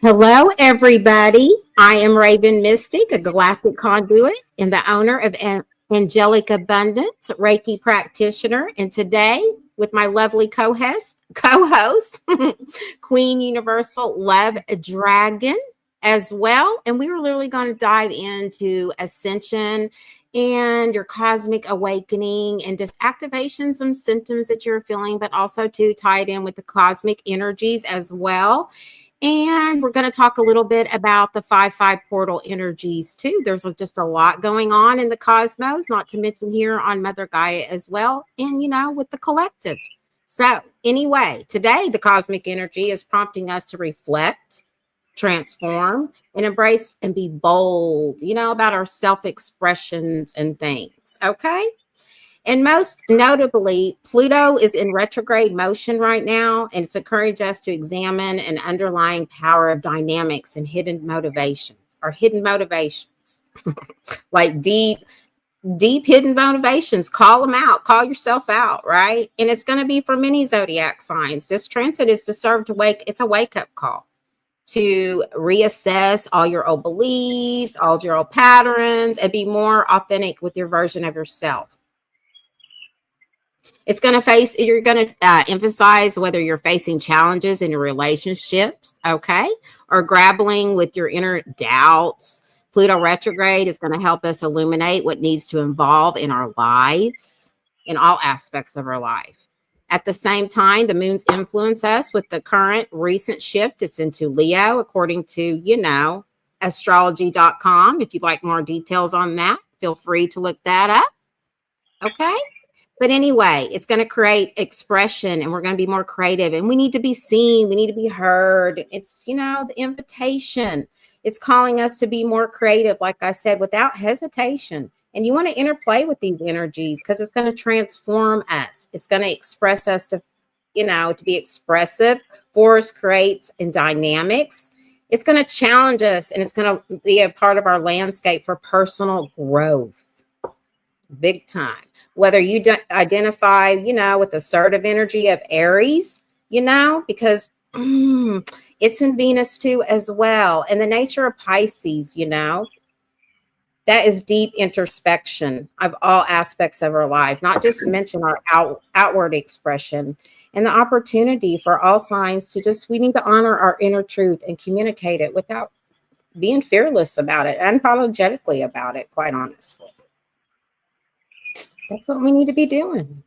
Hello, everybody. I am Raven Mystic, a galactic conduit and the owner of Angelic Abundance, Reiki practitioner. And today, with my lovely co-host, Queen Universal Love Dragon, as well. And we were literally going to dive into Ascension and your cosmic awakening and just activation some symptoms that you're feeling, but also to tie it in with the cosmic energies as well. And we're going to talk a little bit about the 5-5 portal energies too. There's just a lot going on in the cosmos, not to mention here on Mother Gaia as well, and with the collective. So, anyway, today the cosmic energy is prompting us to reflect, transform, and embrace and be bold, about our self expressions and things. Okay. And most notably, Pluto is in retrograde motion right now, and it's encouraged us to examine an underlying power of dynamics and hidden motivations, like deep hidden motivations. Call them out, call yourself out, right? And it's going to be for many zodiac signs. This transit is to serve to it's a wake-up call to reassess all your old beliefs, all your old patterns, and be more authentic with your version of yourself. You're going to emphasize whether you're facing challenges in your relationships, okay, or grappling with your inner doubts. Pluto retrograde is going to help us illuminate what needs to evolve in our lives, in all aspects of our life. At the same time, the moons influence us with the current recent shift. It's into Leo, according to, astrology.com. If you'd like more details on that, feel free to look that up. Okay. But anyway, it's going to create expression and we're going to be more creative and we need to be seen. We need to be heard. It's, the invitation. It's calling us to be more creative, like I said, without hesitation. And you want to interplay with these energies because it's going to transform us. It's going to express us to be expressive, force creates and dynamics. It's going to challenge us and it's going to be a part of our landscape for personal growth. Big time. Whether you identify, with assertive energy of Aries, because it's in Venus too as well. And the nature of Pisces, that is deep introspection of all aspects of our life, not just mention our outward expression and the opportunity for all signs we need to honor our inner truth and communicate it without being fearless about it, unapologetically about it, quite honestly. That's what we need to be doing.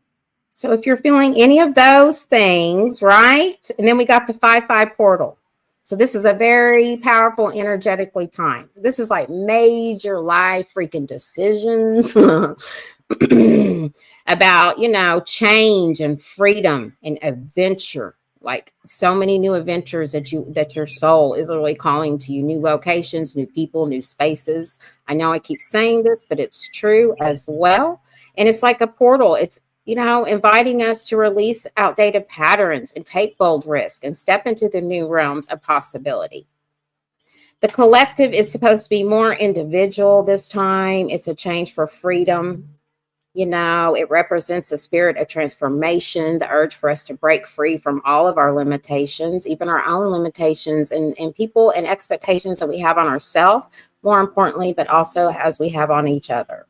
So if you're feeling any of those things, right? And then we got the 5-5 portal. So this is a very powerful energetically time. This is like major life freaking decisions about, change and freedom and adventure. Like so many new adventures that your soul is literally calling to you, new locations, new people, new spaces. I know I keep saying this, but it's true as well. And it's like a portal. It's, inviting us to release outdated patterns and take bold risks and step into the new realms of possibility. The collective is supposed to be more individual this time. It's a change for freedom. It represents the spirit of transformation, the urge for us to break free from all of our limitations, even our own limitations and people and expectations that we have on ourselves, more importantly, but also as we have on each other.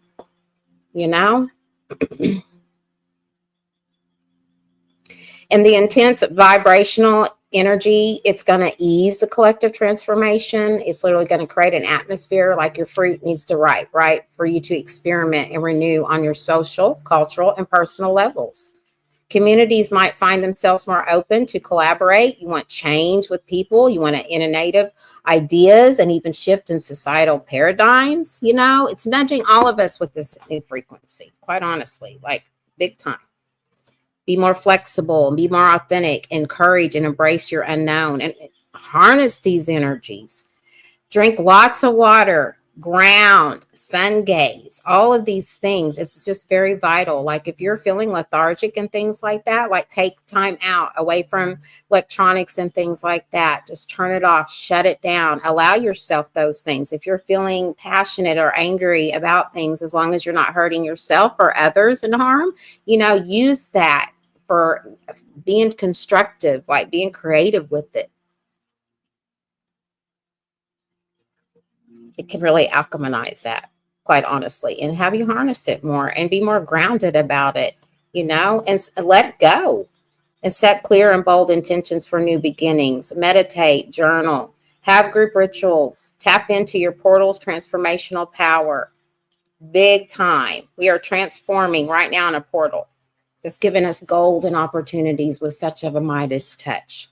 And the intense vibrational energy, it's going to ease the collective transformation. It's literally going to create an atmosphere like your fruit needs to ripe, right? For you to experiment and renew on your social, cultural, and personal levels. Communities might find themselves more open to collaborate. You want change with people. You want to innovative ideas and even shift in societal paradigms. It's nudging all of us with this new frequency, quite honestly, like big time. Be more flexible, be more authentic, encourage and embrace your unknown and harness these energies. Drink lots of water, ground, sun gaze, all of these things. It's just very vital. Like if you're feeling lethargic and things like that, like take time out away from electronics and things like that. Just turn it off, shut it down, allow yourself those things. If you're feeling passionate or angry about things, as long as you're not hurting yourself or others in harm, use that for being constructive, like being creative with it. It can really alchemize that, quite honestly, and have you harness it more and be more grounded about it, and let go and set clear and bold intentions for new beginnings. Meditate, journal, have group rituals, tap into your portal's transformational power. Big time. We are transforming right now in a portal that's given us golden opportunities with such of a Midas touch.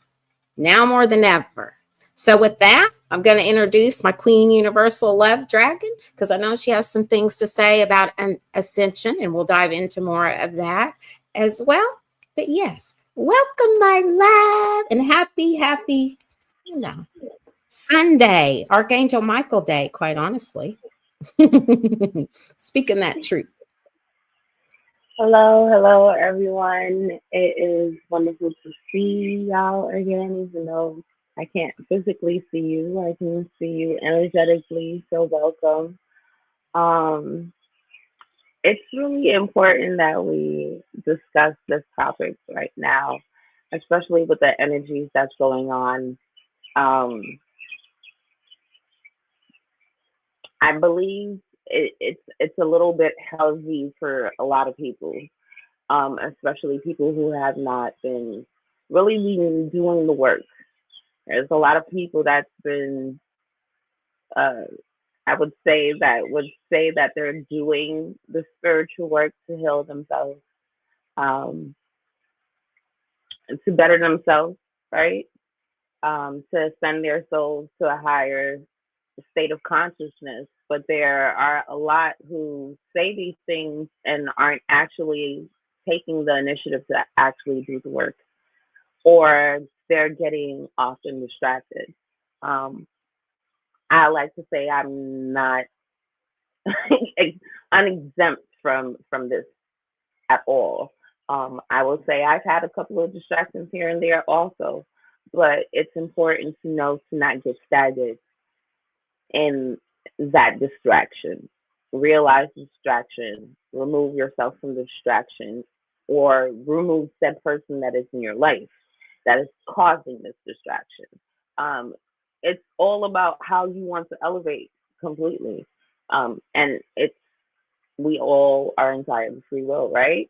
Now more than ever. So with that, I'm going to introduce my Queen Universal Love Dragon because I know she has some things to say about an Ascension, and we'll dive into more of that as well. But yes, welcome, my love, and happy, Sunday, Archangel Michael Day, quite honestly. Speaking that truth. Hello, everyone. It is wonderful to see y'all again, even though I can't physically see you. I can see you energetically, so welcome. Um, it's really important that we discuss this topic right now, especially with the energies that's going on. Um, I believe it's a little bit heavy for a lot of people, especially people who have not been really been doing the work. There's a lot of people that's been, uh, I would say that they're doing the spiritual work to heal themselves, um, to better themselves, right? To ascend their souls to a higher state of consciousness. But there are a lot who say these things and aren't actually taking the initiative to actually do the work, or they're getting often distracted. Um, I like to say I'm not unexempt from this at all. I will say I've had a couple of distractions here and there also, but it's important to know to not get stagnant in that distraction. Realize the distraction, remove yourself from the distraction, or remove said person that is in your life that is causing this distraction. Um, it's all about how you want to elevate completely. And it's we all are entitled to free will, right?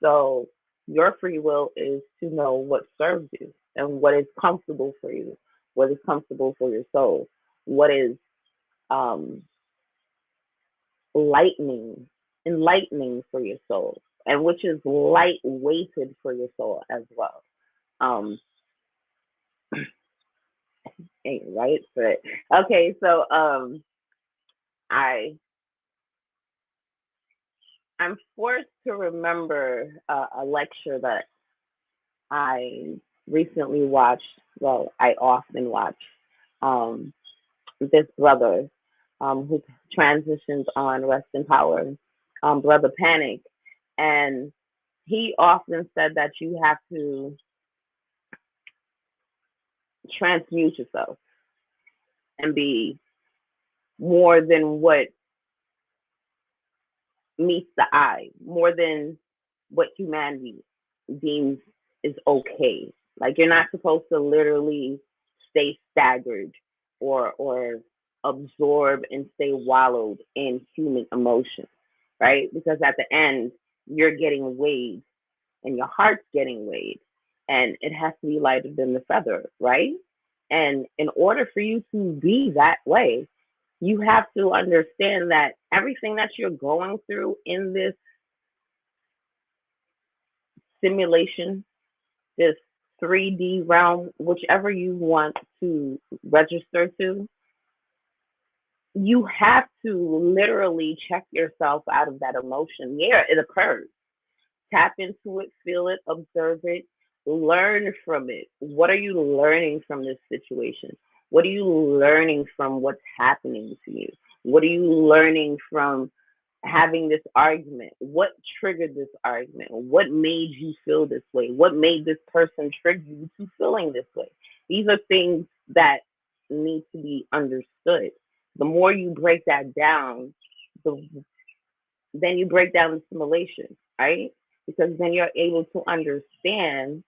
So your free will is to know what serves you and what is comfortable for you, what is comfortable for your soul, what is um, lightning, enlightening for your soul, and which is light weighted for your soul as well. Um, right? But okay, so I I'm forced to remember a lecture that I recently watched. Well, I often watch. Um, this brother who transitions on Rest in Power, Brother Panic, and he often said that you have to transmute yourself and be more than what meets the eye, more than what humanity deems is okay. Like you're not supposed to literally stay staggered or absorb and stay wallowed in human emotion, right? Because at the end you're getting weighed and your heart's getting weighed, and it has to be lighter than the feather, right? And in order for you to be that way, you have to understand that everything that you're going through in this simulation, this 3D realm, whichever you want to register to, you have to literally check yourself out of that emotion. Yeah, it occurs. Tap into it, feel it, observe it, learn from it. What are you learning from this situation? What are you learning from what's happening to you? What are you learning from having this argument? What triggered this argument? What made you feel this way? What made this person trigger you to feeling this way? These are things that need to be understood. The more you break that down, the then you break down the simulation, right? Because then you're able to understand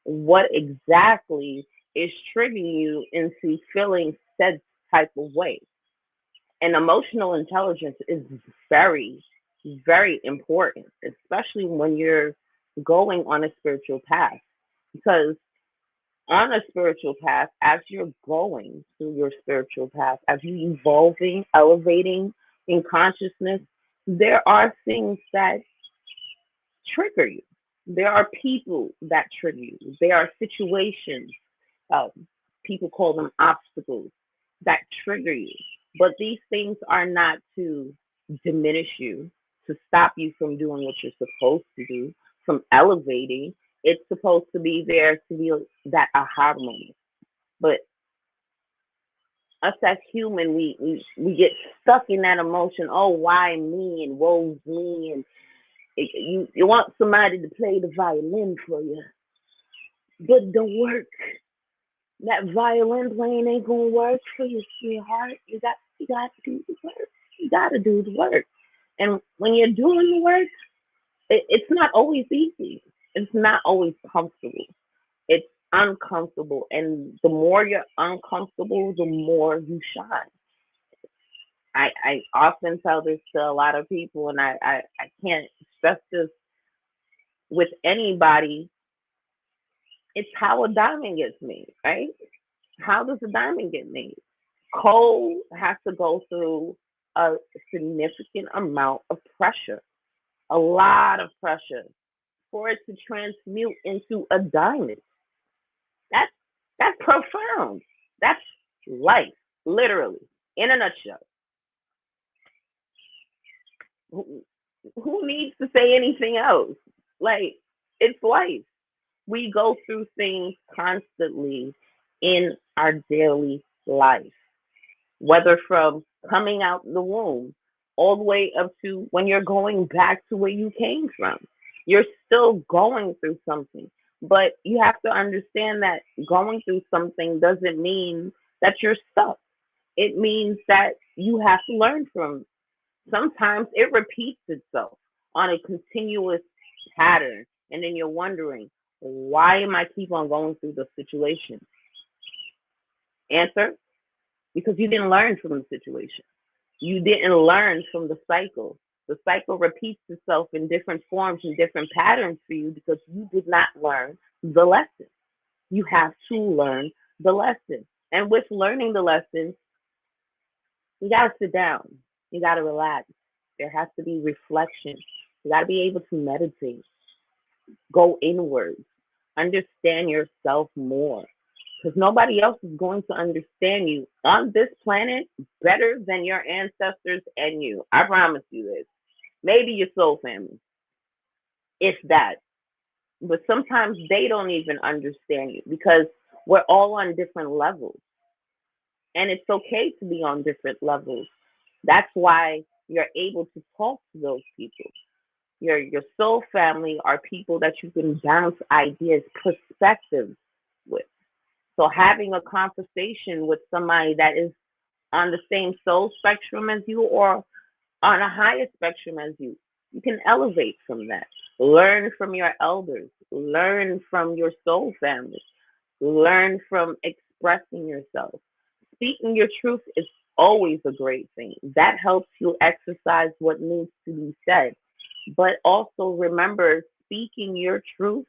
what exactly is triggering you into feeling said type of way. And emotional intelligence is very, very important, especially when you're going on a spiritual path. Because on a spiritual path, as you're going through your spiritual path, as you evolving, elevating in consciousness, there are things that trigger you. There are people that trigger you. There are situations, uh, people call them obstacles, that trigger you. But these things are not to diminish you, to stop you from doing what you're supposed to do, from elevating. It's supposed to be there to be that aha moment. But us as human, we get stuck in that emotion. Oh, why me and woe's me, and you want somebody to play the violin for you, but the work, that violin playing ain't gonna work for you, sweetheart. You got to do the work. You got to do the work. And when you're doing the work, it's not always easy. It's not always comfortable. It's uncomfortable, and the more you're uncomfortable, the more you shine. I often tell this to a lot of people, and I can't stress this with anybody. It's how a diamond gets made, right? How does a diamond get made? Coal has to go through a significant amount of pressure, a lot of pressure, for it to transmute into a diamond. That's that's profound. That's life, literally, in a nutshell. Who, who needs to say anything else? Like, it's life. We go through things constantly in our daily life, whether from coming out the womb all the way up to when you're going back to where you came from. You're still going through something, but you have to understand that going through something doesn't mean that you're stuck. It means that you have to learn from. Sometimes it repeats itself on a continuous pattern, and then you're wondering, why am I keep on going through the situation? Answer: because you didn't learn from the situation. You didn't learn from the cycle. The cycle repeats itself in different forms and different patterns for you because you did not learn the lesson. You have to learn the lesson. And with learning the lesson, you got to sit down. You got to relax. There has to be reflection. You got to be able to meditate, go inwards, understand yourself more. Because nobody else is going to understand you on this planet better than your ancestors and you. I promise you this. Maybe your soul family, if that. But sometimes they don't even understand you because we're all on different levels. And it's okay to be on different levels. That's why you're able to talk to those people. Your soul family are people that you can bounce ideas, perspectives with. So having a conversation with somebody that is on the same soul spectrum as you or on a higher spectrum as you can elevate from that. Learn from your elders, learn from your soul family, learn from expressing yourself. Speaking your truth is always a great thing. That helps you exercise what needs to be said. But also remember, speaking your truth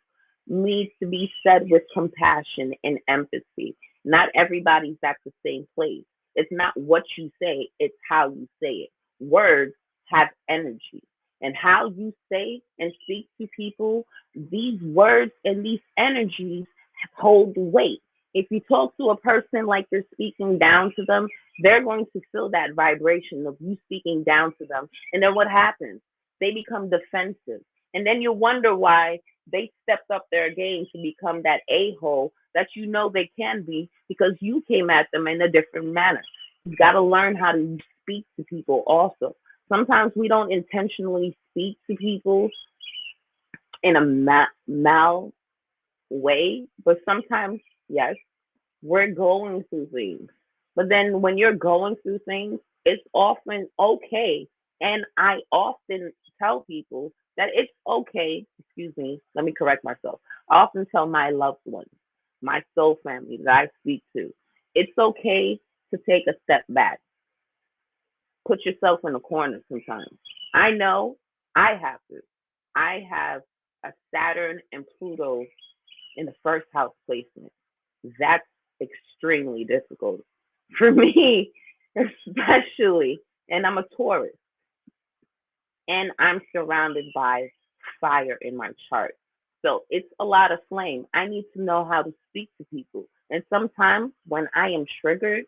needs to be said with compassion and empathy. Not everybody's at the same place. It's not what you say, it's how you say it. Words have energy. And how you say and speak to people, these words and these energies hold weight. If you talk to a person like you're speaking down to them, they're going to feel that vibration of you speaking down to them. And then what happens? They become defensive. And then you wonder why they stepped up their game to become that a-hole that you know they can be because you came at them in a different manner. You got to learn how to speak to people also. Sometimes we don't intentionally speak to people in a mal way, but sometimes, yes, we're going through things. But then when you're going through things, it's often okay. And I often tell people that it's okay. Excuse me, let me correct myself. I often tell my loved ones, my soul family that I speak to, it's okay to take a step back. put yourself in a corner sometimes. I know I have to. I have a Saturn and Pluto in the first house placement. That's extremely difficult for me, especially. And I'm a Taurus, and I'm surrounded by fire in my chart. So it's a lot of flame. I need to know how to speak to people. And sometimes when I am triggered,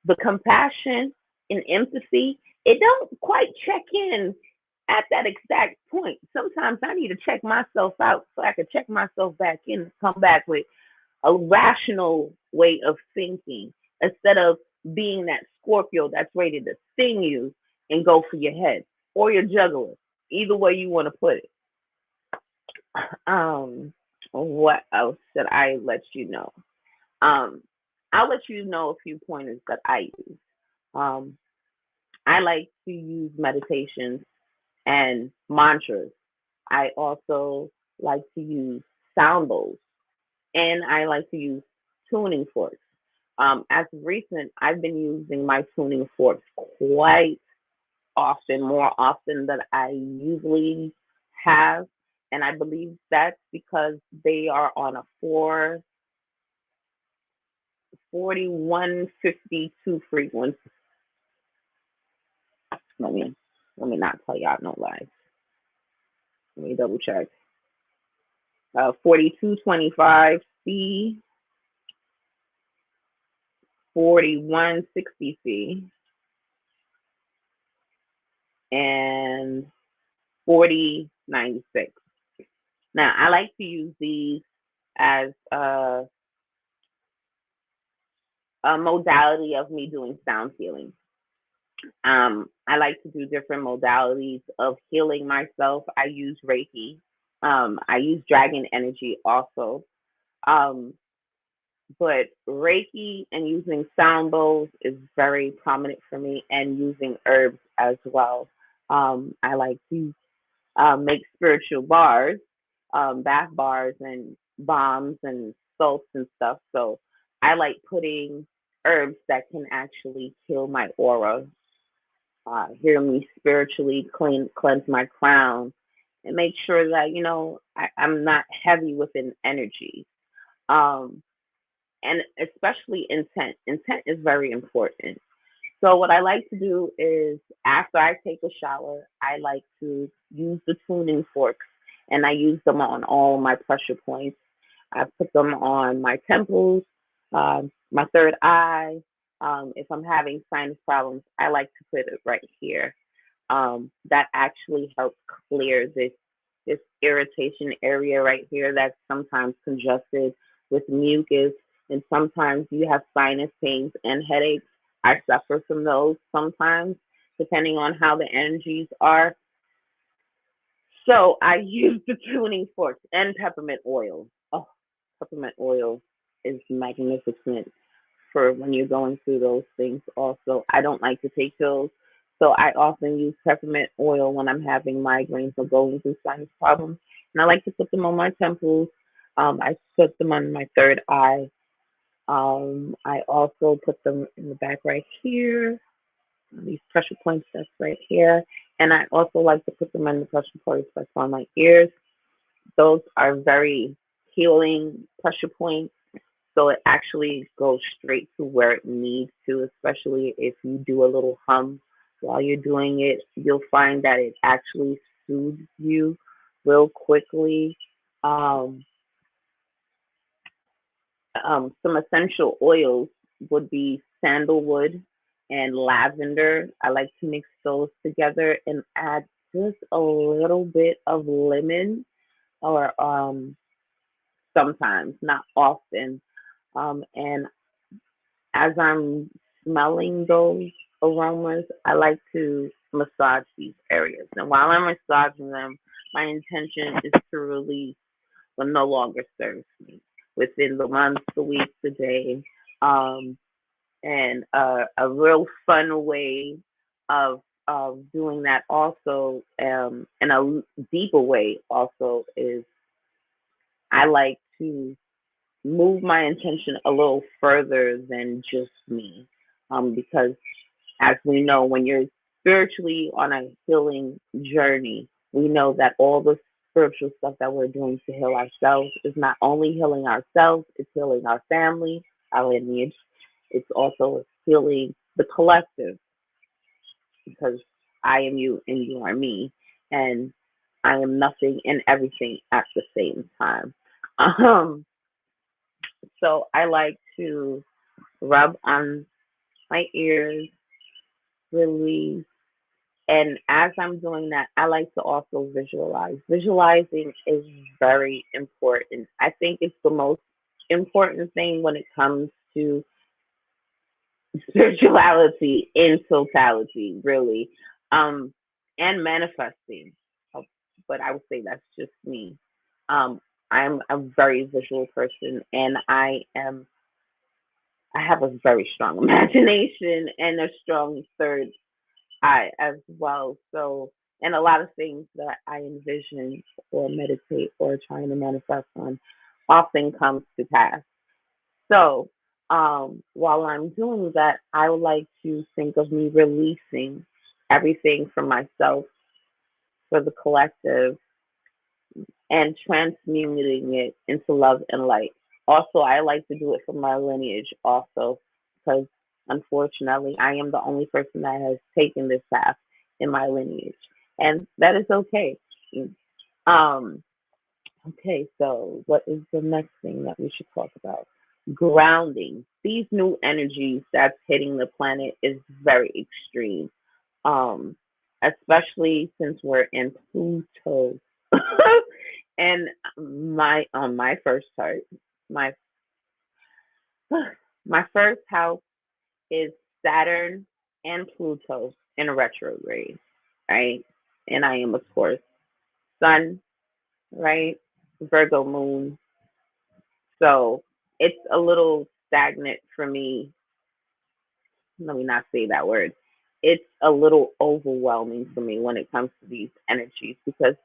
the compassion and empathy, it don't quite check in at that exact point. Sometimes I need to check myself out so I can check myself back in and come back with a rational way of thinking instead of being that Scorpio that's ready to sting you and go for your head or your jugular, either way you want to put it. Um, what else should I let you know? Um, I'll let you know a few pointers that I use. Um, I like to use meditations and mantras. I also like to use sound bowls, and I like to use tuning forks. As of recent, I've been using my tuning forks quite often, more often than I usually have. And I believe that's because they are on a 4152 frequency. Let me let me not tell y'all no lies. Let me double check. 4225 C, 4160 C, and 4096. Now, I like to use these as a modality of me doing sound healing. I like to do different modalities of healing myself. I use Reiki. I use dragon energy also. Um, but Reiki and using sound bowls is very prominent for me, and using herbs as well. I like to make spiritual bars, bath bars, and bombs and salts and stuff. So I like putting herbs that can actually heal my aura, heal me spiritually, cleanse my crown, and make sure that I'm not heavy within energy. Um, and especially intent. Intent is very important. So what I like to do is after I take a shower, I like to use the tuning forks, and I use them on all my pressure points. I put them on my temples, my third eye. If I'm having sinus problems, I like to put it right here. That actually helps clear this irritation area right here that's sometimes congested with mucus, and sometimes you have sinus pains and headaches. I suffer from those sometimes, depending on how the energies are. So I use the tuning forks and peppermint oil. Oh, peppermint oil is magnificent for when you're going through those things. Also, I don't like to take pills, so I often use peppermint oil when I'm having migraines or going through sinus problems. And I like to put them on my temples. I put them on my third eye. I also put them in the back right here, on these pressure points that's right here. And I also like to put them on the pressure points that's on my ears. Those are very healing pressure points. So it actually goes straight to where it needs to, especially if you do a little hum while you're doing it. You'll find that it actually soothes you real quickly. Um, some essential oils would be sandalwood and lavender. I like to mix those together and add just a little bit of lemon, or sometimes, not often. And as I'm smelling those aromas, I like to massage these areas. And while I'm massaging them, my intention is to release what no longer serves me within the month, the week, the day. Um, and a real fun way of doing that also, in a deeper way also, is I like to move my intention a little further than just me, because As we know, when you're spiritually on a healing journey, we know that all the spiritual stuff that we're doing to heal ourselves is not only healing ourselves, it's healing our family, our lineage. It's also healing the collective, because I am you and you are me, and I am nothing and everything at the same time. Um, so I like to rub on my ears, release. And as I'm doing that, I like to also visualize. Visualizing is very important. I think it's the most important thing when it comes to spirituality in totality, really, um, and manifesting. Uh, But I would say that's just me. Um, I'm a very visual person, and I have a very strong imagination and a strong third eye as well. So, and a lot of things that I envision or meditate or trying to manifest on often comes to pass. So, while I'm doing that, I would like to think of me releasing everything from myself for the collective and transmuting it into love and light. Also, I like to do it for my lineage also, because unfortunately, I am the only person that has taken this path in my lineage, and that is okay. Um, Okay, so what is the next thing that we should talk about? Grounding. These new energies that's hitting the planet is very extreme. Um, Especially since we're in Pluto. And my on my first chart, my my first house is Saturn and Pluto in a retrograde, right? And I am of course Sun, right? Virgo moon. So it's a little stagnant for me. Let me not say that word. It's a little overwhelming for me when it comes to these energies, because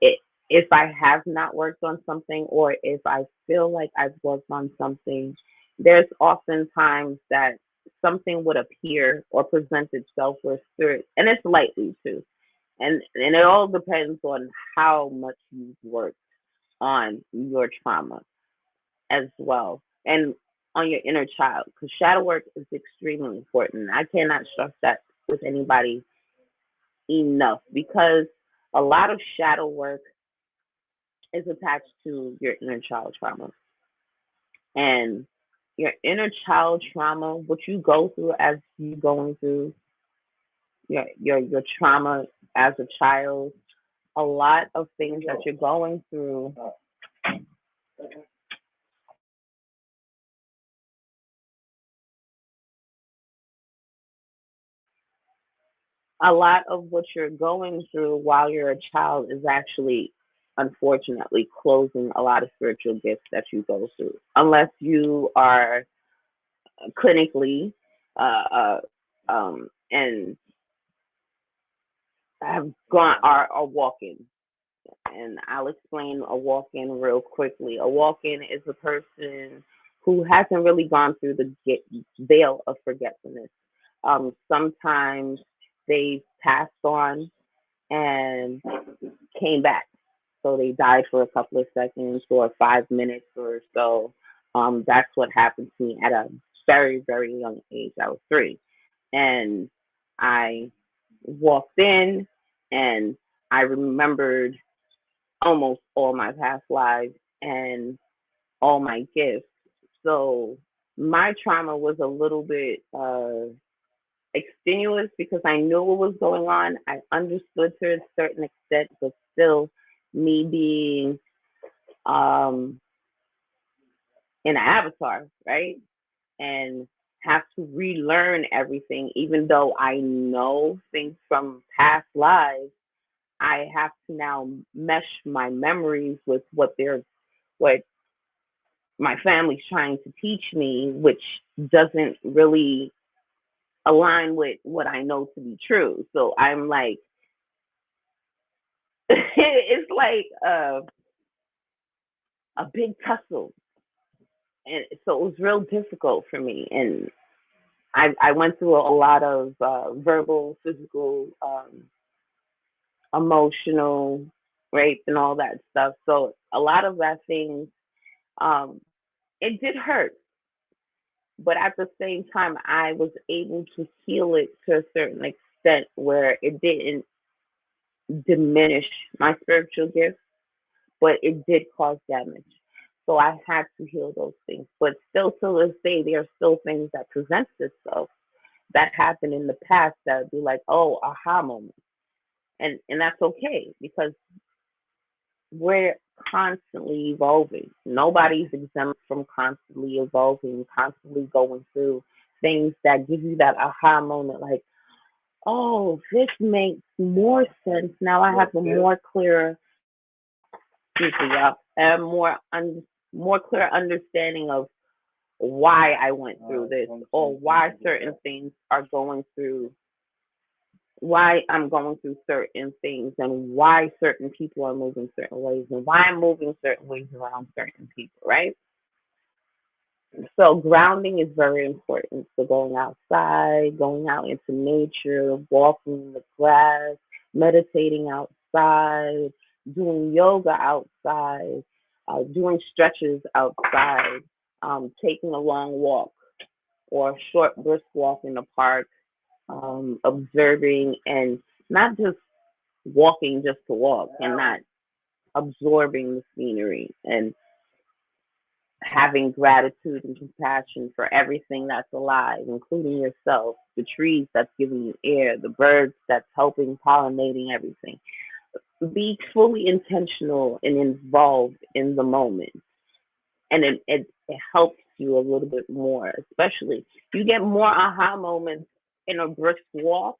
it, if I have not worked on something, or if I feel like I've worked on something, there's often times that something would appear or present itself with spirit, and it's lightly too. And it all depends on how much you've worked on your trauma as well, and on your inner child, because shadow work is extremely important. I cannot stress that with anybody enough, because a lot of shadow work is attached to your inner child trauma. And your inner child trauma, what you go through as you going through your trauma as a child, a lot of things that you're going through, a lot of what you're going through while you're a child is actually, unfortunately, closing a lot of spiritual gifts that you go through, unless you are clinically and have gone are walking. And I'll explain a walk-in real quickly. A walk-in is a person who hasn't really gone through the veil of forgetfulness. Sometimes they passed on and came back. So they died for a couple of seconds or 5 minutes or so. That's what happened to me at a very, very young age. I was 3. And I walked in and I remembered almost all my past lives and all my gifts. So my trauma was a little bit extenuous, because I knew what was going on. I understood to a certain extent, but still, me being um, an avatar, right? And have to relearn everything, even though I know things from past lives. I have to now mesh my memories with what my family's trying to teach me, which doesn't really align with what I know to be true. So I'm like, it's like a big tussle, and so it was real difficult for me. And I went through a lot of verbal, physical, emotional, rape, and all that stuff. So a lot of that things, um, it did hurt, but at the same time, I was able to heal it to a certain extent where it didn't diminish my spiritual gift, but it did cause damage. So I had to heal those things. But still to this day, there are still things that present itself that happened in the past that would be like, oh, aha moment. And that's okay because we're constantly evolving. Nobody's exempt from constantly evolving, constantly going through things that give you that aha moment like, oh, this makes more sense. Now I have a more clear, excuse me, y'all, a more clear understanding of why I went through this or why certain things are going through, why I'm going through certain things and why certain people are moving certain ways and why I'm moving certain ways around certain people, right? So grounding is very important. So going outside, going out into nature, walking in the grass, meditating outside, doing yoga outside, doing stretches outside, taking a long walk or a short brisk walk in the park, observing and not just walking just to walk and not absorbing the scenery and having gratitude and compassion for everything that's alive, including yourself, the trees that's giving you air, the birds that's helping pollinating everything. Be fully intentional and involved in the moment. And it helps you a little bit more, especially you get more aha moments in a brisk walk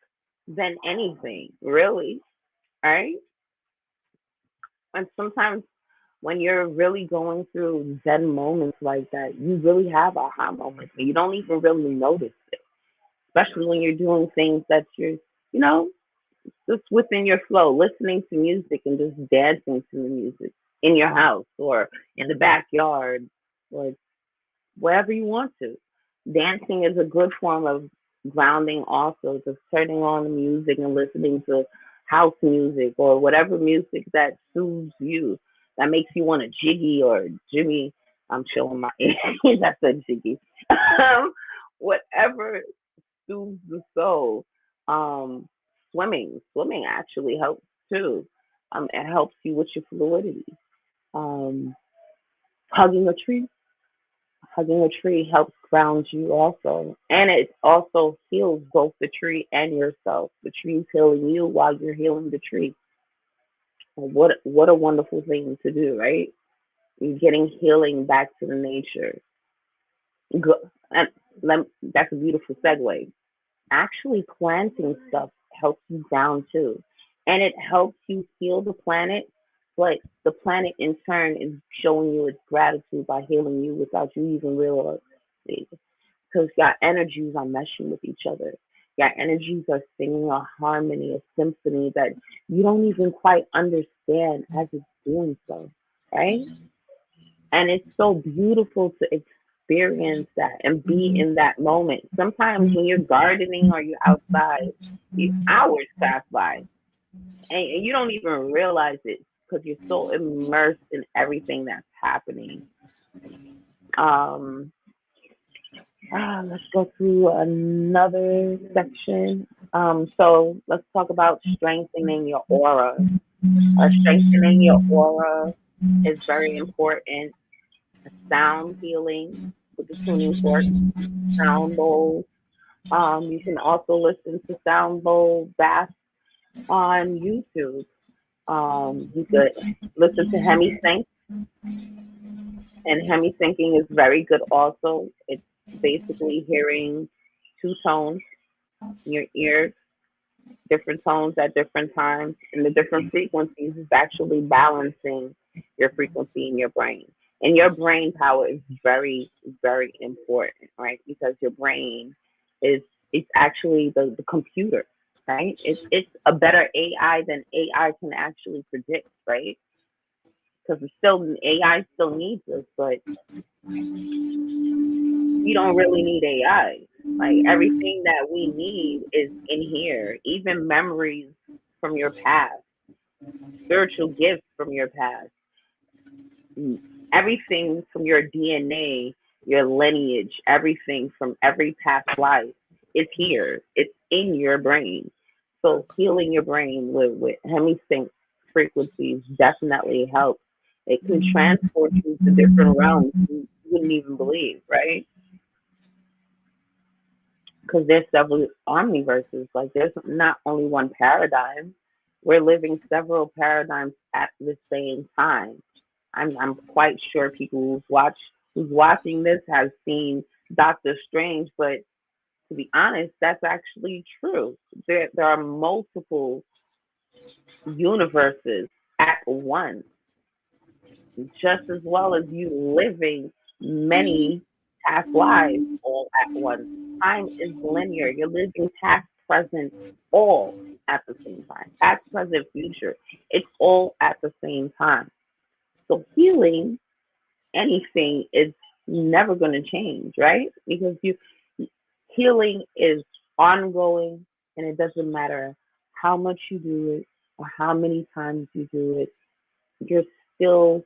than anything, really, right? And sometimes when you're really going through Zen moments like that, you really have aha moments and you don't even really notice it, especially when you're doing things that you know, just within your flow, listening to music and just dancing to the music in your house or in the backyard or wherever you want to. Dancing is a good form of grounding, also, just turning on the music and listening to house music or whatever music that soothes you, that makes you want to jiggy or jimmy. I'm showing my age. That's a jiggy. Whatever soothes the soul. Um, swimming actually helps too. It helps you with your fluidity. Um, hugging a tree Hugging a tree helps ground you also. And it also heals both the tree and yourself. The tree's healing you while you're healing the tree. What a wonderful thing to do, right? You're getting healing back to the nature. And that's a beautiful segue. Actually planting stuff helps you down too. And it helps you heal the planet, but the planet in turn is showing you its gratitude by healing you without you even realizing it. Because your energies are meshing with each other. Your energies are singing a harmony, a symphony that you don't even quite understand as it's doing so, right? And it's so beautiful to experience that and be in that moment. Sometimes when you're gardening or you're outside, hours pass by and you don't even realize it because you're so immersed in everything that's happening. Um, let's go through another section. So let's talk about strengthening your aura. Strengthening your aura is very important. Sound healing with the tuning fork, sound bowls. You can also listen to sound bowl baths on YouTube. You could listen to Hemi Sync, and Hemi syncing is very good also. It's basically hearing two tones in your ears, different tones at different times, and the different frequencies is actually balancing your frequency in your brain. And your brain power is very, very important, right? Because your brain is it's actually the computer, right? It's a better AI than AI can actually predict, right? Because it's still AI still needs us, but we don't really need AI. Like everything that we need is in here, even memories from your past, spiritual gifts from your past, everything from your DNA, your lineage, everything from every past life is here. It's in your brain. So healing your brain with hemisync frequencies definitely helps. It can transport you to different realms you wouldn't even believe, right? Because there's several omniverses. Like there's not only one paradigm. We're living several paradigms at the same time. I'm quite sure people who's watching this have seen Doctor Strange, but to be honest, that's actually true. There are multiple universes at once, just as well as you living many past lives all at once. Time is linear. You're living past, present, all at the same time. Past, present, future. It's all at the same time. So healing anything is never going to change, right? Because you healing is ongoing, and it doesn't matter how much you do it or how many times you do it. You're still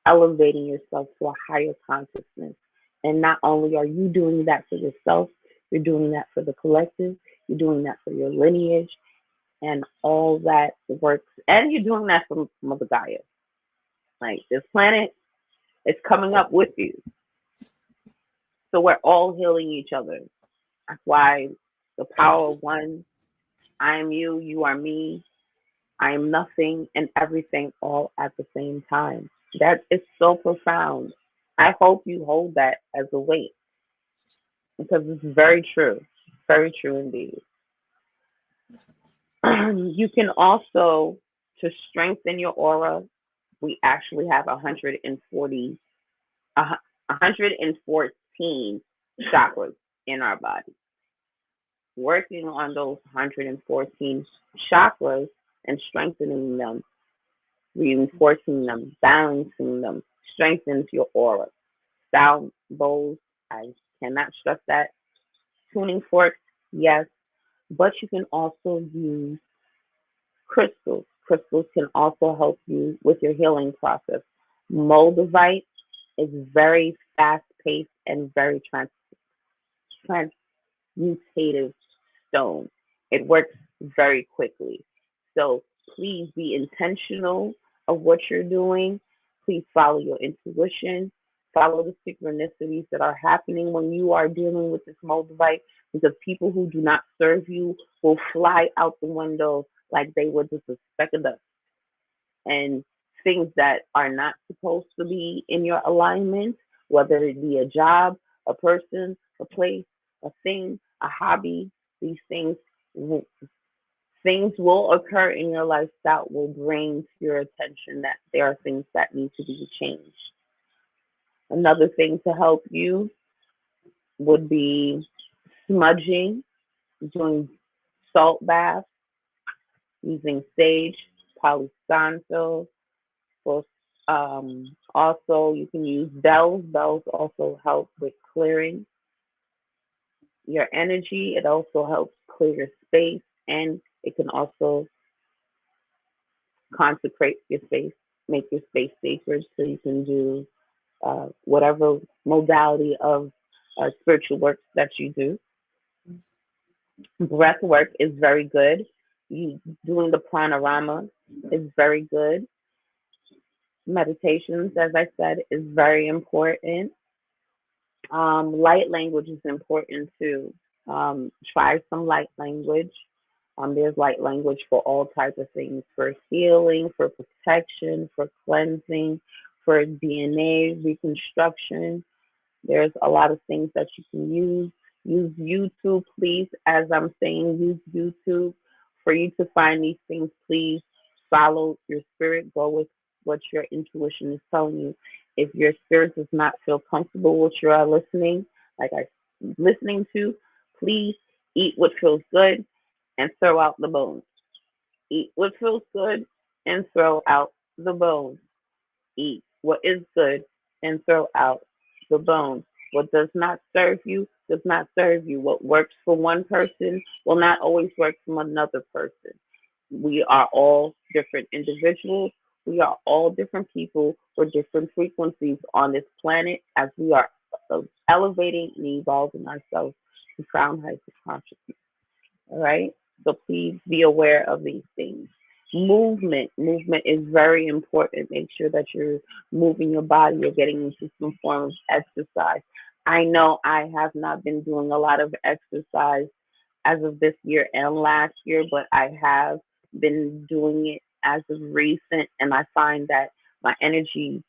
elevating yourself to a higher consciousness. And not only are you doing that for yourself, you're doing that for the collective, you're doing that for your lineage, and all that works. And you're doing that for Mother Gaia. Like this planet is coming up with you. So we're all healing each other. That's why the power of one, I am you, you are me, I am nothing and everything all at the same time. That is so profound. I hope you hold that as a weight because it's very true. Very true indeed. You can also, to strengthen your aura, we actually have 114 chakras in our body. Working on those 114 chakras and strengthening them, reinforcing them, balancing them, strengthens your aura. Sound bowls, I cannot stress that. Tuning forks, yes, but you can also use crystals. Crystals can also help you with your healing process. Moldavite is very fast paced and very transmutative stone. It works very quickly. So please be intentional of what you're doing. Please follow your intuition. Follow the synchronicities that are happening when you are dealing with this moldavite, because people who do not serve you will fly out the window like they were just a speck of dust. And things that are not supposed to be in your alignment, whether it be a job, a person, a place, a thing, a hobby, these things will occur in your life that will bring to your attention that there are things that need to be changed. Another thing to help you would be smudging, doing salt baths, using sage, Palo Santo. For, also, you can use bells. Bells also help with clearing your energy. It also helps clear your space, and it can also consecrate your space, make your space sacred, so you can do whatever modality of spiritual work that you do. Breath work is very good. You doing the pranayama is very good. Meditations, as I said, is very important. Light language is important too. Try some light language. There's light language for all types of things, for healing, for protection, for cleansing, for DNA reconstruction. There's a lot of things that you can use. Use YouTube, please. As I'm saying, use YouTube for you to find these things. Please follow your spirit. Go with what your intuition is telling you. If your spirit does not feel comfortable with what you are listening to, please eat what feels good and throw out the bones. Eat what feels good and throw out the bones. Eat what is good and throw out the bones. What does not serve you does not serve you. What works for one person will not always work for another person. We are all different individuals. We are all different people with different frequencies on this planet as we are elevating and evolving ourselves to crown heights of consciousness. All right. So please be aware of these things. Movement is very important. Make sure that you're moving your body. You're getting into some form of exercise. I know I have not been doing a lot of exercise as of this year and last year, but I have been doing it as of recent, and I find that my energy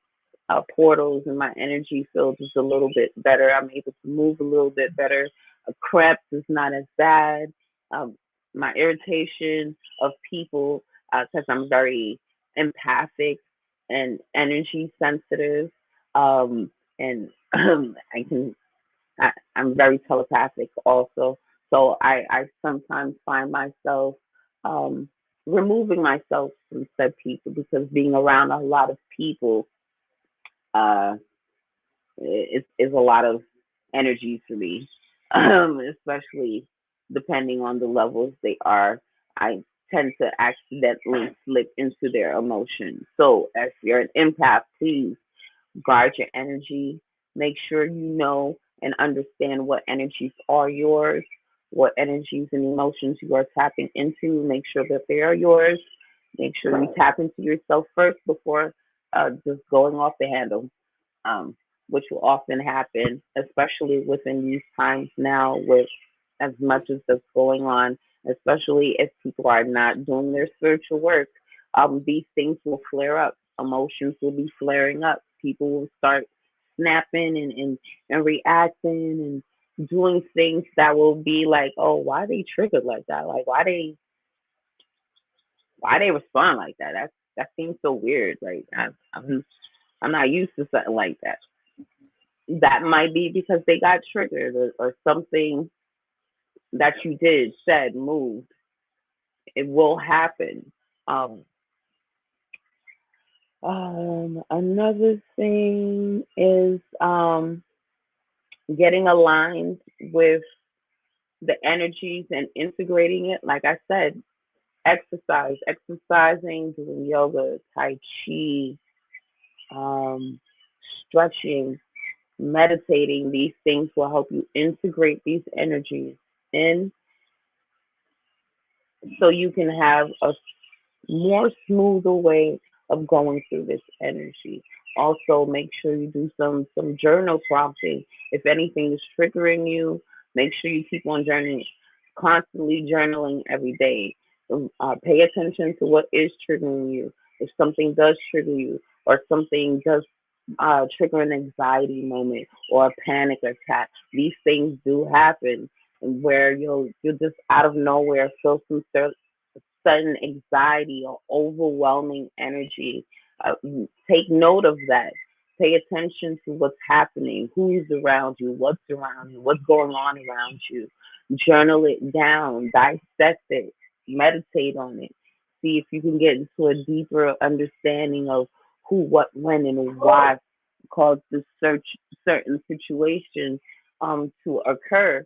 portals and my energy field is a little bit better. I'm able to move a little bit better. Cramps is not as bad. Um, my irritation of people, because I'm very empathic and energy sensitive, and I'm very telepathic also. So I sometimes find myself um, removing myself from said people because being around a lot of people uh, is a lot of energy for me, especially depending on the levels they are. I tend to accidentally slip into their emotions. So if you're an empath, please guard your energy. Make sure you know and understand what energies are yours, what energies and emotions you are tapping into. Make sure that they are yours. Make sure you tap into yourself first before just going off the handle, um, which will often happen, especially within these times now with as much as that's going on, especially if people are not doing their spiritual work. These things will flare up. Emotions will be flaring up. People will start snapping and reacting and doing things that will be like, oh, why they triggered like that? Like why they respond like that? That seems so weird. Like I'm not used to something like that. That might be because they got triggered or something that you did, said, moved. It will happen. Um, Another thing is getting aligned with the energies and integrating it. Like I said, exercising, doing yoga, tai chi, um, stretching, meditating. These things will help you integrate these energies in so you can have a more smoother way of going through this energy. Also, make sure you do some journal prompting. If anything is triggering you, make sure you keep on journaling, constantly journaling every day. Pay attention to what is triggering you. If something does trigger you, or something does trigger an anxiety moment or a panic attack, these things do happen, and where you'll just out of nowhere feel some sudden anxiety or overwhelming energy. Take note of that. Pay attention to what's happening, who's around you, what's going on around you. Journal it down, dissect it, meditate on it. See if you can get into a deeper understanding of who, what, when, and why caused this certain situation to occur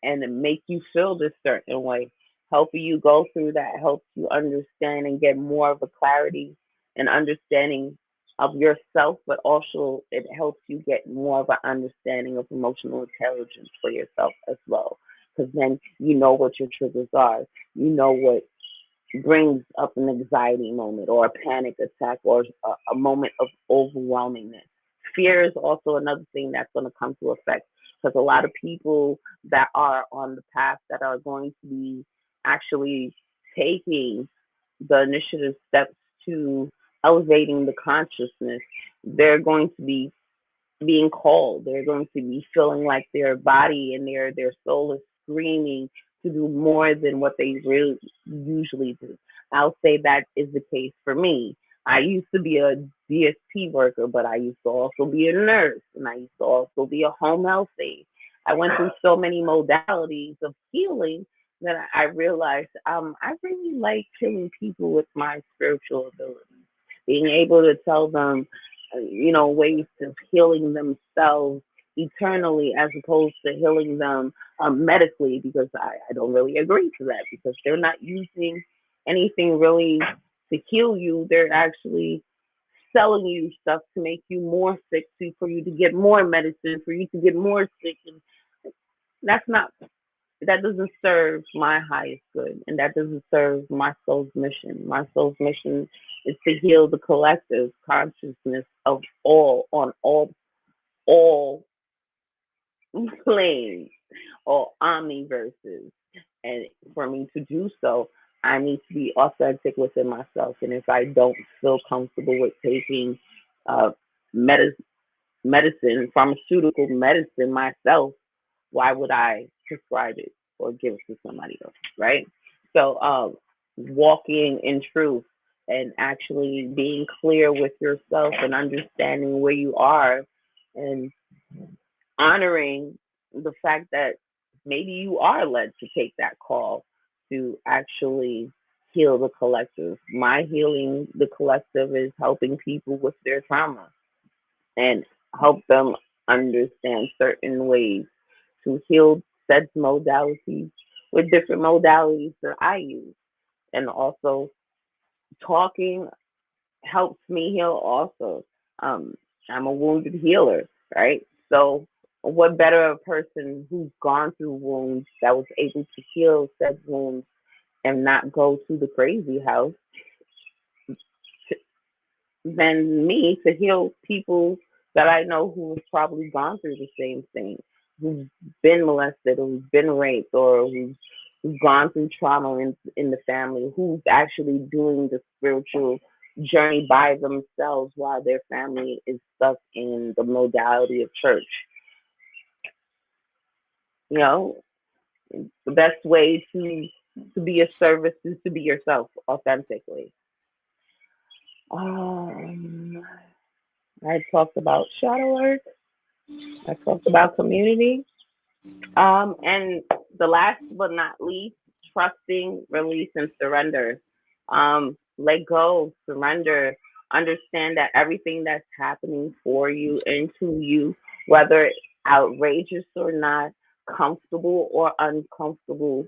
and make you feel this certain way. Helping you go through that helps you understand and get more of a clarity and understanding of yourself, but also it helps you get more of an understanding of emotional intelligence for yourself as well. Because then you know what your triggers are. You know what brings up an anxiety moment or a panic attack or a moment of overwhelmingness. Fear is also another thing that's going to come to effect because a lot of people that are on the path that are going to be actually taking the initiative steps to elevating the consciousness, they're going to be being called. They're going to be feeling like their body and their soul is screaming to do more than what they really usually do. I'll say that is the case for me. I used to be a DSP worker, but I used to also be a nurse, and I used to also be a home health aide. I went through so many modalities of healing that I realized I really like healing people with my spiritual abilities, being able to tell them ways of healing themselves, eternally, as opposed to healing them medically, because I don't really agree to that, because they're not using anything really to heal you. They're actually selling you stuff to make you more sick, for you to get more medicine, for you to get more sick. And that's not, that doesn't serve my highest good, and that doesn't serve my soul's mission. My soul's mission is to heal the collective consciousness of all, on all planes, all omniverses. And for me to do so, I need to be authentic within myself. And if I don't feel comfortable with taking uh, medicine, pharmaceutical medicine myself, why would I prescribe it or give it to somebody else, right? So, walking in truth and actually being clear with yourself and understanding where you are, and honoring the fact that maybe you are led to take that call to actually heal the collective. My healing the collective is helping people with their trauma and help them understand certain ways to heal said modalities with different modalities that I use. And also, talking helps me heal also. Um, I'm a wounded healer, right? So, what better a person who's gone through wounds, that was able to heal said wounds and not go to the crazy house, than me to heal people that I know who've probably gone through the same thing, who've been molested, or who've been raped, or who've gone through trauma in the family, who's actually doing the spiritual journey by themselves while their family is stuck in the modality of church. You know, the best way to be a service is to be yourself authentically. Um, I talked about shadow work. I talked about community. And the last but not least, trusting, release, and surrender. Let go, surrender, understand that everything that's happening for you and to you, whether outrageous or not, comfortable or uncomfortable,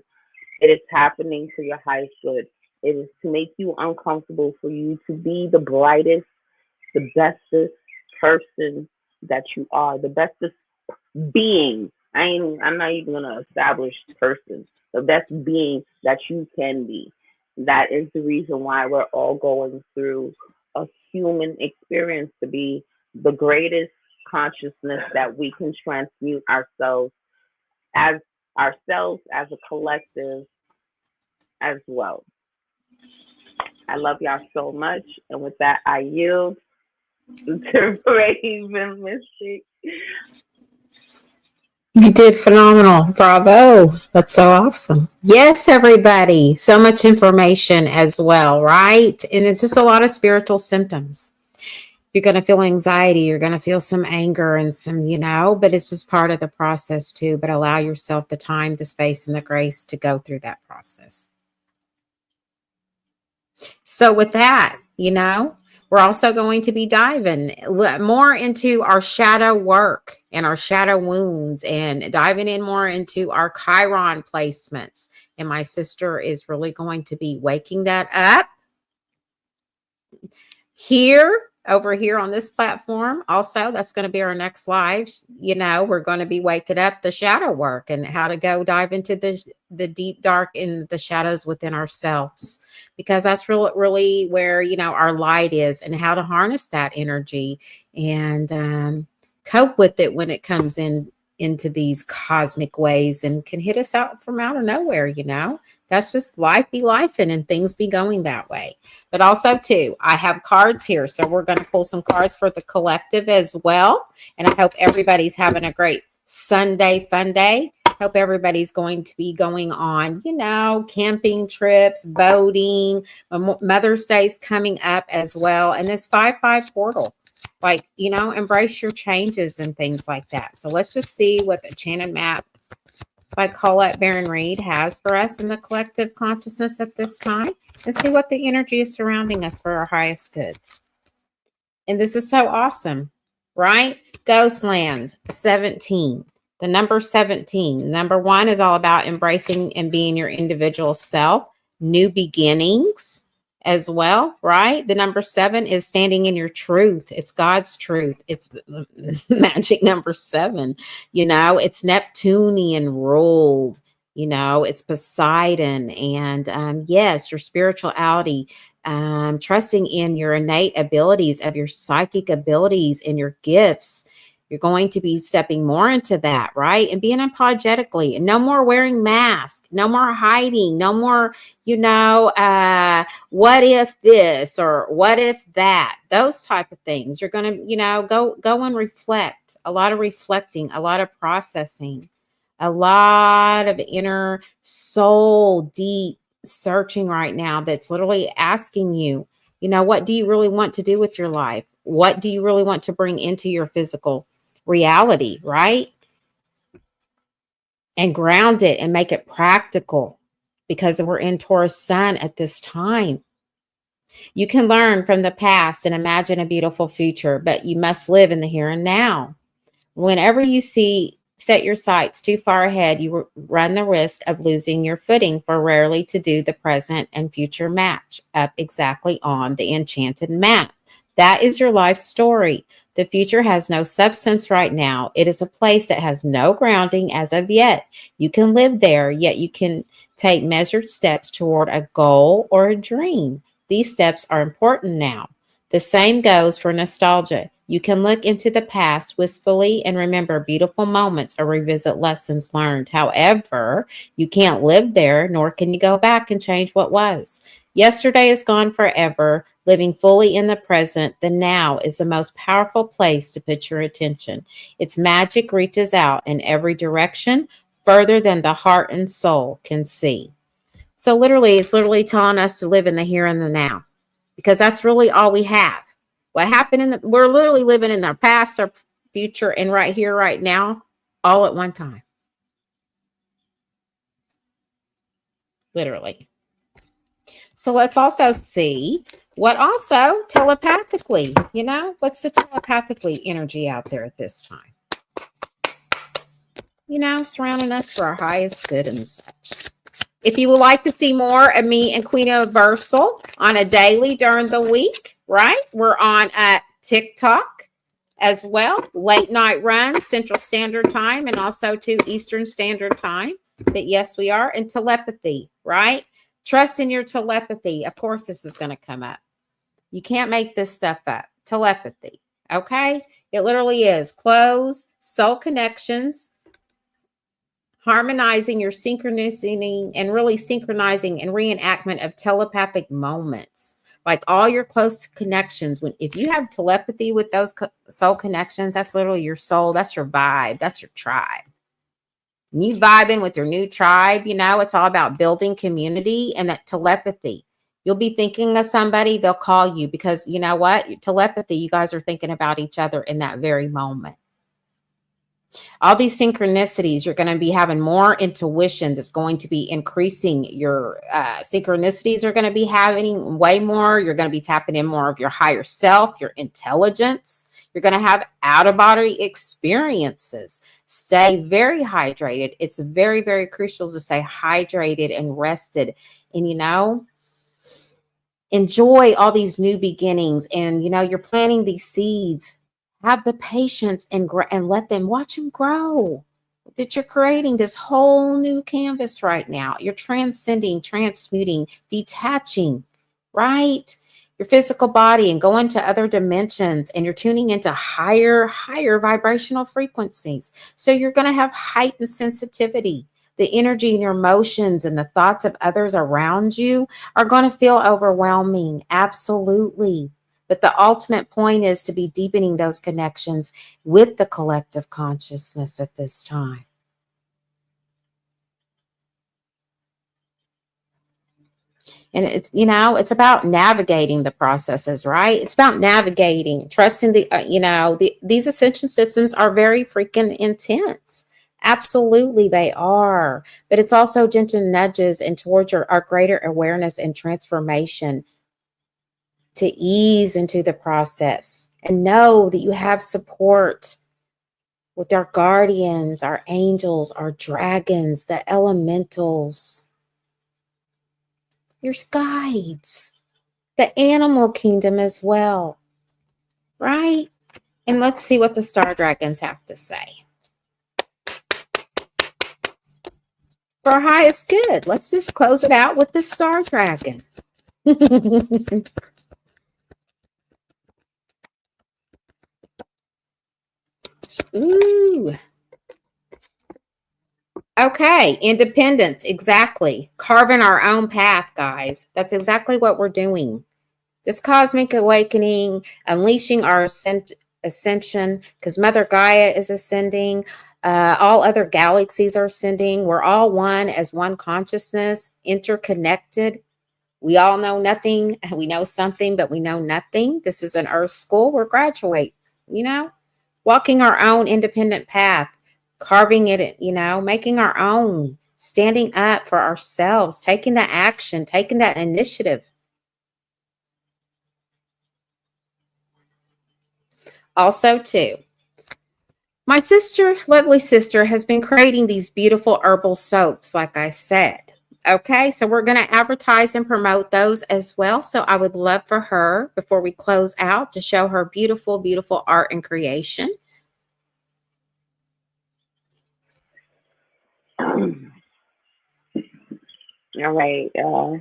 it is happening for your highest good. It is to make you uncomfortable, for you to be the brightest, the bestest person that you are, the bestest being. I'm not even gonna establish person. The best being that you can be. That is the reason why we're all going through a human experience, to be the greatest consciousness that we can transmute as ourselves as a collective as well. I love y'all so much, and with that, I yield to Raven Mystic. You did phenomenal. Bravo. That's so awesome. Yes, everybody. So much information as well, right? And it's just a lot of spiritual symptoms. You're going to feel anxiety. You're going to feel some anger and some, but it's just part of the process too. But allow yourself the time, the space, and the grace to go through that process. So with that, we're also going to be diving more into our shadow work and our shadow wounds, and diving in more into our Chiron placements. And my sister is really going to be waking that up over here on this platform. Also, that's going to be our next live. We're going to be waking up the shadow work and how to go dive into the deep dark in the shadows within ourselves, because that's really where our light is, and how to harness that energy and cope with it when it comes into these cosmic ways and can hit us out from out of nowhere. That's just life be life, and things be going that way. But also too, I have cards here, so we're going to pull some cards for the collective as well. And I hope everybody's having a great Sunday fun day. Hope everybody's going to be going on, camping trips, boating. Mother's Day's coming up as well, and this 5/5 portal. Embrace your changes and things like that. So let's just see what the Enchanted Map by Colette Baron Reed has for us in the collective consciousness at this time, and see what the energy is surrounding us for our highest good. And this is so awesome. right? Ghostlands, 17. The number 17. Number 1 is all about embracing and being your individual self, new beginnings as well, right? The number 7 is standing in your truth. It's God's truth. It's the magic number 7. It's Neptunian ruled. It's Poseidon. And yes, your spirituality, trusting in your innate abilities, of your psychic abilities and your gifts. You're going to be stepping more into that, right? And being unapologetically, and no more wearing masks, no more hiding, no more, what if this or what if that, those type of things. You're going to, go and reflect, a lot of reflecting, a lot of processing, a lot of inner soul deep searching right now, that's literally asking you, what do you really want to do with your life? What do you really want to bring into your physical reality, right? And ground it and make it practical, because we're in Taurus sun at this time. You can learn from the past and imagine a beautiful future, but you must live in the here and now. Whenever you set your sights too far ahead, you run the risk of losing your footing, for rarely to do the present and future match up exactly on the enchanted map. That is your life story. The future has no substance right now. It is a place that has no grounding as of yet. You can live there, yet you can take measured steps toward a goal or a dream. These steps are important now. The same goes for nostalgia. You can look into the past wistfully and remember beautiful moments or revisit lessons learned. However, you can't live there, nor can you go back and change what was. Yesterday is gone forever. Living fully in the present, the now, is the most powerful place to put your attention. Its magic reaches out in every direction, further than the heart and soul can see. So literally, it's literally telling us to live in the here and the now, because that's really all we have. What happened we're literally living in our past, our future, and right here, right now, all at one time. Literally. So let's also see what also telepathically, what's the telepathically energy out there at this time? Surrounding us for our highest good and such. If you would like to see more of me and Queen Universal on a daily during the week, right? We're on TikTok as well. Late night run, Central Standard Time, and also to Eastern Standard Time. But yes, we are. And telepathy, right? Trust in your telepathy. Of course, this is going to come up. You can't make this stuff up. Telepathy, okay? It literally is close soul connections, harmonizing your synchronicity, and really synchronizing and reenactment of telepathic moments. Like all your close connections, if you have telepathy with those soul connections, that's literally your soul. That's your vibe. That's your tribe. And you vibing with your new tribe, it's all about building community and that telepathy. You'll be thinking of somebody, they'll call you, because you know what? Telepathy, you guys are thinking about each other in that very moment. All these synchronicities, you're going to be having more intuition that's going to be increasing. Your synchronicities are going to be having way more. You're going to be tapping in more of your higher self, your intelligence. You're going to have out-of-body experiences. Stay very hydrated. It's very, very crucial to stay hydrated and rested. And, enjoy all these new beginnings. And, you're planting these seeds. Have the patience and let them, watch them grow. That you're creating this whole new canvas right now. You're transcending, transmuting, detaching, right? Your physical body and going to other dimensions, and you're tuning into higher vibrational frequencies. So you're going to have heightened sensitivity. The energy and your emotions and the thoughts of others around you are going to feel overwhelming. Absolutely. But the ultimate point is to be deepening those connections with the collective consciousness at this time. And it's about navigating the processes, right? It's about navigating, trusting these ascension systems are very freaking intense. Absolutely, they are. But it's also gentle nudges and towards our greater awareness and transformation. to ease into the process and know that you have support with our guardians, our angels, our dragons, the elementals, your guides, the animal kingdom as well, right? And let's see what the star dragons have to say. For our highest good, let's just close it out with the star dragon. Ooh. Okay, independence, exactly. Carving our own path, guys. That's exactly what we're doing. This cosmic awakening, unleashing our ascension, because Mother Gaia is ascending. All other galaxies are ascending. We're all one as one consciousness, interconnected. We all know nothing. We know something, but we know nothing. This is an Earth school. We're graduates, walking our own independent path, carving it, making our own, standing up for ourselves, taking the action, taking that initiative. Also, too, my sister, lovely sister, has been creating these beautiful herbal soaps, like I said. Okay, so we're going to advertise and promote those as well. So I would love for her, before we close out, to show her beautiful, beautiful art and creation. All right. I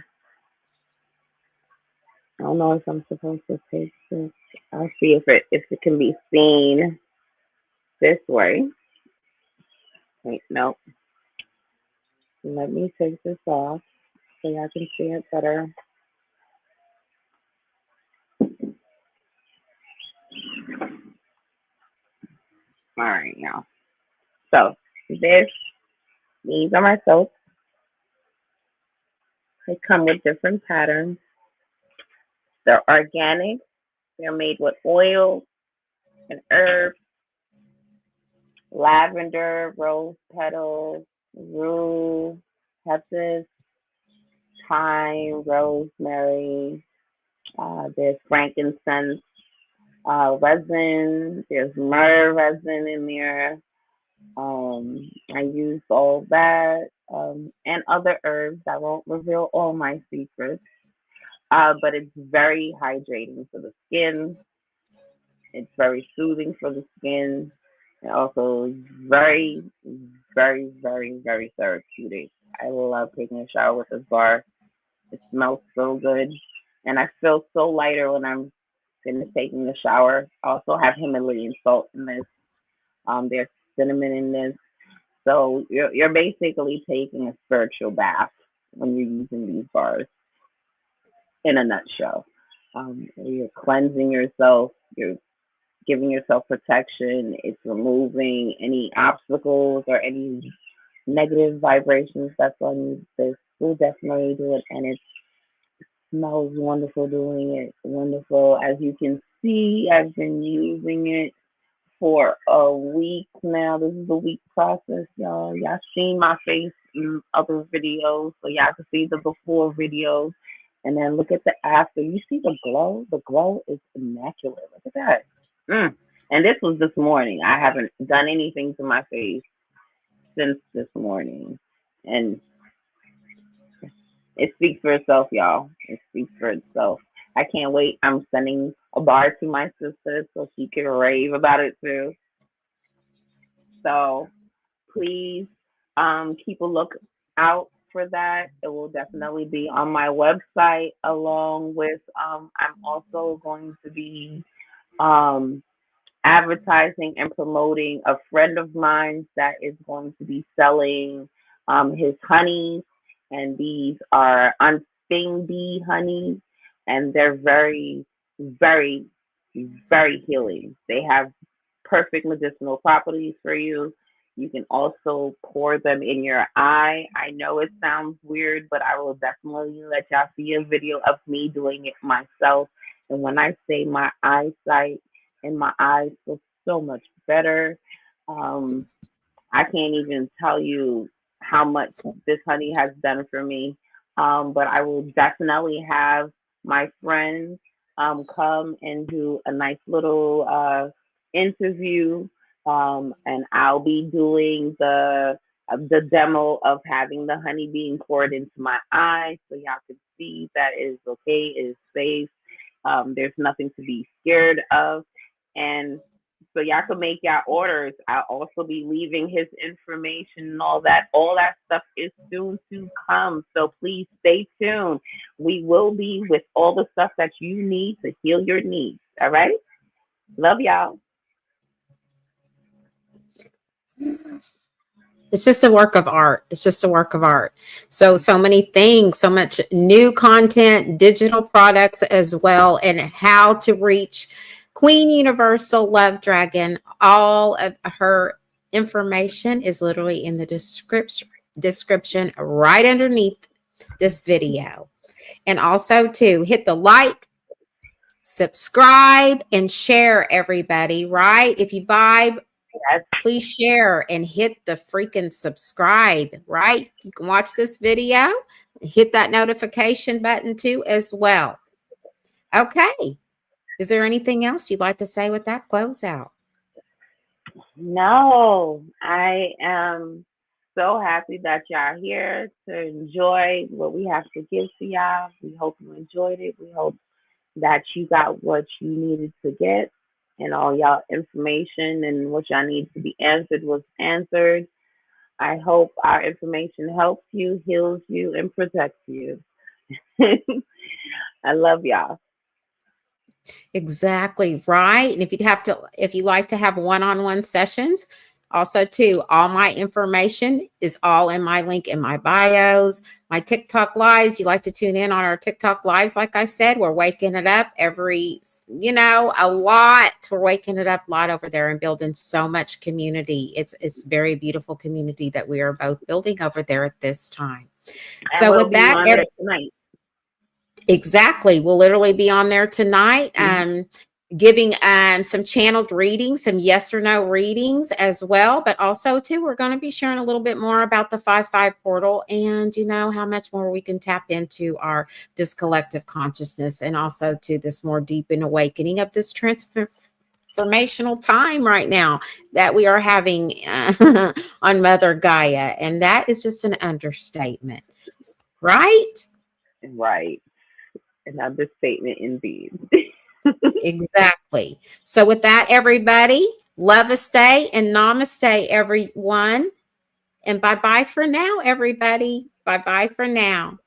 don't know if I'm supposed to take this. I'll see if it can be seen this way. Wait, nope. Let me take this off so y'all can see it better. All right, now. So these are my soaps. They come with different patterns. They're organic. They're made with oil and herbs, lavender, rose petals, rue, hepcis, thyme, rosemary. There's frankincense resin. There's myrrh resin in there. I use all that and other herbs. I won't reveal all my secrets, but it's very hydrating for the skin. It's very soothing for the skin. And also very, very, very, very therapeutic. I love taking a shower with this bar. It smells so good. And I feel so lighter when I'm finished taking the shower. I also have Himalayan salt in this. There's cinnamon in this. So you're basically taking a spiritual bath when you're using these bars in a nutshell. You're cleansing yourself. You're giving yourself protection. It's removing any obstacles or any negative vibrations that's on you. This will definitely do it, and it smells wonderful doing it. Wonderful. As you can see, I've been using it for a week now. This is a week process, y'all. Y'all seen my face in other videos, so y'all can see the before videos. And then look at the after. You see the glow? The glow is immaculate. Look at that. And this was this morning. I haven't done anything to my face since this morning. And it speaks for itself, y'all. It speaks for itself. I can't wait. I'm sending a bar to my sister so she can rave about it too. So please keep a look out for that. It will definitely be on my website, along with I'm also going to be advertising and promoting a friend of mine that is going to be selling his honeys, and these are unsting bee honeys, and they're very, very, very healing. They have perfect medicinal properties for you. You can also pour them in your eye. I know it sounds weird, but I will definitely let y'all see a video of me doing it myself. And when I say my eyesight and my eyes feel so much better, I can't even tell you how much this honey has done for me. But I will definitely have my friend come and do a nice little interview, and I'll be doing the demo of having the honey being poured into my eye, so y'all can see that it is okay, it is safe. There's nothing to be scared of, and so y'all can make y'all orders. I'll also be leaving his information and all that. All that stuff is soon to come. So please stay tuned. We will be with all the stuff that you need to heal your needs. All right? Love y'all. It's just a work of art. It's just a work of art. So many things, so much new content, digital products as well, and how to reach Queen Universal Love Dragon. All of her information is literally in the description right underneath this video. And also to hit the like, subscribe, and share, everybody, right? If you vibe, Yes. please share and hit the freaking subscribe, right? You can watch this video, hit that notification button too as well. Okay. Is there anything else you'd like to say with that close out? No, I am so happy that y'all are here to enjoy what we have to give to y'all. We hope you enjoyed it. We hope that you got what you needed to get, and all y'all information and what y'all need to be answered was answered. I hope our information helps you, heals you, and protects you. I love y'all. Exactly right. And if you like to have one-on-one sessions, also too, all my information is all in my link in my bios, my TikTok lives. You like to tune in on our TikTok lives. Like I said, we're waking it up a lot. We're waking it up a lot over there and building so much community. It's very beautiful community that we are both building over there at this time. And So we'll with that, tonight. exactly. We'll literally be on there tonight, giving some channeled readings, some yes or no readings as well. But also, too, we're going to be sharing a little bit more about the 5-5 portal and, how much more we can tap into this collective consciousness, and also to this more deep and awakening of this transformational time right now that we are having on Mother Gaia. And that is just an understatement, right? Right. An understatement indeed. Exactly. So with that, everybody, love a stay and namaste, everyone. And bye-bye for now, everybody. Bye-bye for now.